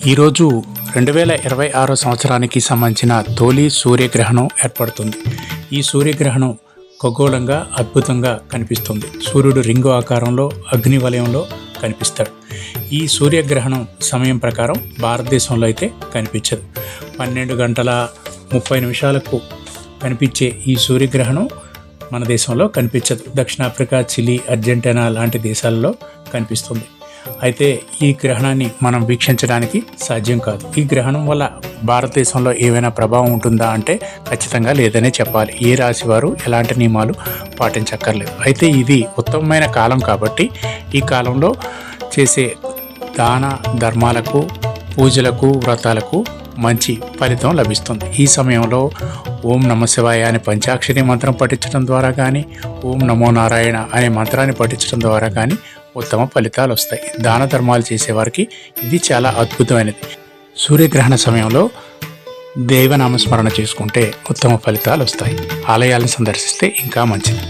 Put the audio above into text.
ఈరోజు 2026 సంవత్సరానికి సంబంధించిన తొలి సూర్యగ్రహణం ఏర్పడుతుంది. ఈ సూర్యగ్రహణం ఖగోళంగా అద్భుతంగా కనిపిస్తుంది. సూర్యుడు రింగు ఆకారంలో అగ్ని వలయంలో కనిపిస్తాడు. ఈ సూర్యగ్రహణం సమయం ప్రకారం భారతదేశంలో అయితే కనిపించదు. 12 గంటల 30 నిమిషాలకు కనిపించే ఈ సూర్యగ్రహణం మన దేశంలో కనిపించదు. దక్షిణాఫ్రికా, చిలీ, అర్జెంటీనా లాంటి దేశాలలో కనిపిస్తుంది. అయితే ఈ గ్రహణాన్ని మనం వీక్షించడానికి సాధ్యం కాదు. ఈ గ్రహణం వల్ల భారతదేశంలో ఏమైనా ప్రభావం ఉంటుందా అంటే ఖచ్చితంగా లేదనే చెప్పాలి. ఏ రాశి వారు ఎలాంటి నియమాలు పాటించక్కర్లేదు. అయితే ఇది ఉత్తమమైన కాలం కాబట్టి ఈ కాలంలో చేసే దాన ధర్మాలకు, పూజలకు, వ్రతాలకు మంచి ఫలితం లభిస్తుంది. ఈ సమయంలో ఓం నమ శివాయ అనే పంచాక్షరి మంత్రం పఠించడం ద్వారా కానీ, ఓం నమో నారాయణ అనే మంత్రాన్ని పఠించడం ద్వారా కానీ ఉత్తమ ఫలితాలు వస్తాయి. దాన ధర్మాలు చేసేవారికి ఇది చాలా అద్భుతమైనది. సూర్యగ్రహణ సమయంలో దైవనామస్మరణ చేసుకుంటే ఉత్తమ ఫలితాలు వస్తాయి. ఆలయాలను సందర్శిస్తే ఇంకా మంచిది.